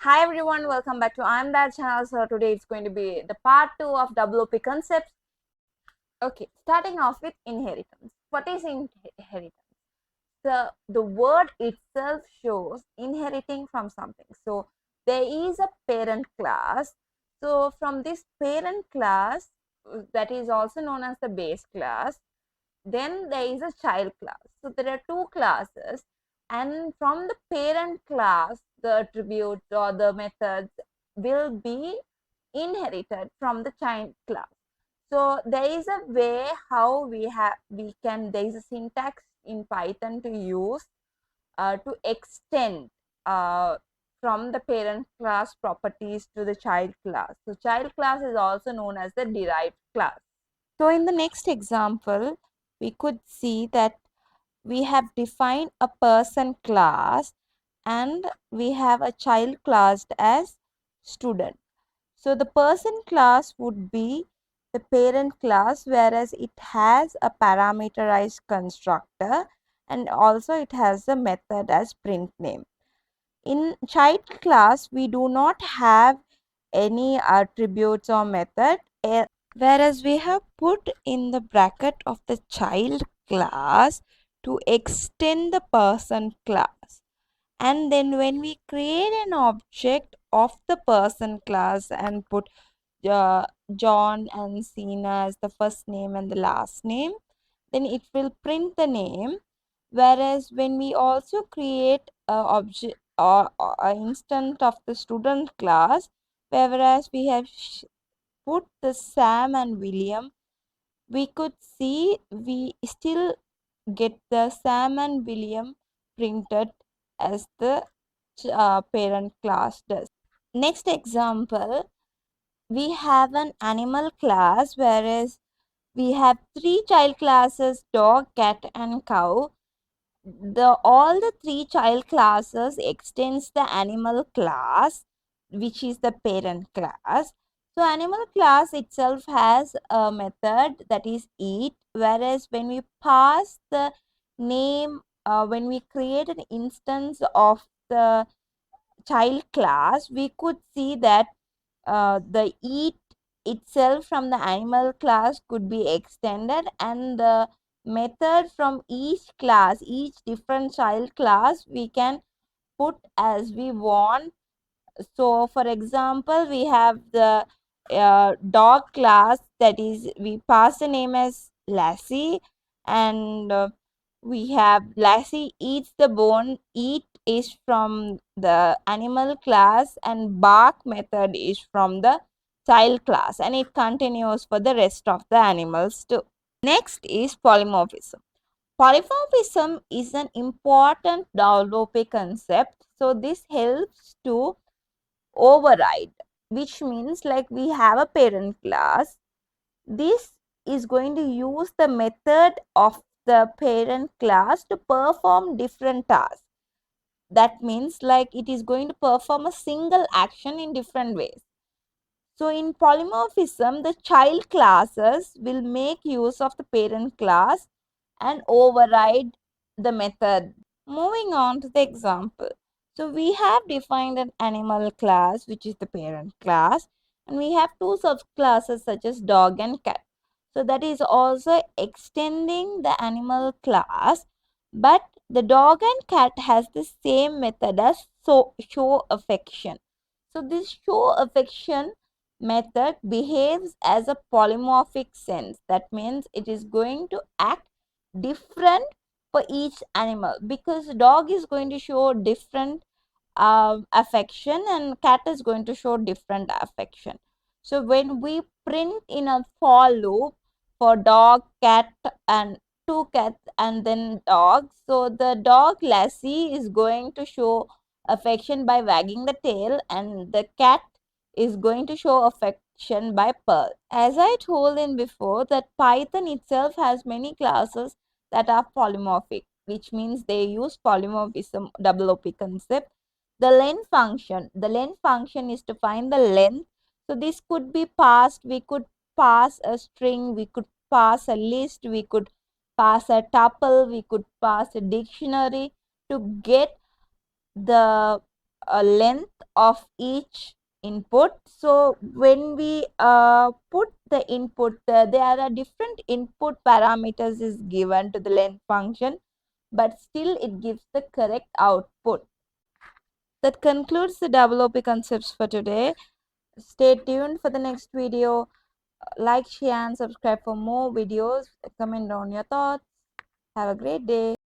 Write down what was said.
Hi everyone, welcome back to I'm That channel. So today it's going to be the part 2 of WOP concepts. Okay, starting off with inheritance. What is inheritance? The word itself shows inheriting from something. So there is a parent class. So from this parent class, that is also known as the base class, then there is a child class. So there are two classes, and from the parent class, the attributes or the methods will be inherited from the child class. So there is a way how we can, there is a syntax in Python to use to extend from the parent class properties to the child class. So child class is also known as the derived class. So in the next example, we could see that we have defined a person class and we have a child classed as student. So the person class would be the parent class, whereas it has a parameterized constructor and also it has a method as print name. In child class, we do not have any attributes or method, whereas we have put in the bracket of the child class to extend the person class. And then when we create an object of the person class and put John and Sina as the first name and the last name, then it will print the name. Whereas when we also create a object or an instance of the student class, whereas we have put the Sam and William, we could see we still get the Sam and William printed as the parent class does. Next example, we have an animal class, whereas we have three child classes: dog, cat and cow. All the three child classes extends the animal class, which is the parent class. So animal class itself has a method that is eat, whereas when we pass the name, when we create an instance of the child class, we could see that the eat itself from the animal class could be extended, and the method from each class, each different child class, we can put as we want. So for example, we have the dog class, that is we pass the name as Lassie, and we have Lassie eats the bone. Eat is from the animal class and bark method is from the child class, and it continues for the rest of the animals too. Next is polymorphism. Polymorphism is an important developer concept. So this helps to override, which means like we have a parent class. This is going to use the method of the parent class to perform different tasks. That means like it is going to perform a single action in different ways. So in polymorphism, the child classes will make use of the parent class and override the method. Moving on to the example. So we have defined an animal class, which is the parent class, and we have two subclasses such as dog and cat. So that is also extending the animal class, but the dog and cat has the same method as show affection. So this show affection method behaves as a polymorphic sense. That means it is going to act different for each animal, because dog is going to show different affection and cat is going to show different affection. So when we print in a for loop for dog, cat and two cats and then dog, so the dog Lassie is going to show affection by wagging the tail, and the cat is going to show affection by purr. As I told in before, that Python itself has many classes that are polymorphic, which means they use polymorphism WOP concept. The len function is to find the length. So this could be passed. We could pass a string, we could pass a list, we could pass a tuple, we could pass a dictionary to get the length of each input. So when we put the input, there are different input parameters is given to the length function, but still it gives the correct output. That concludes the double OP concepts for today. Stay tuned for the next video. Like, share and subscribe for more videos. Comment down your thoughts. Have a great day.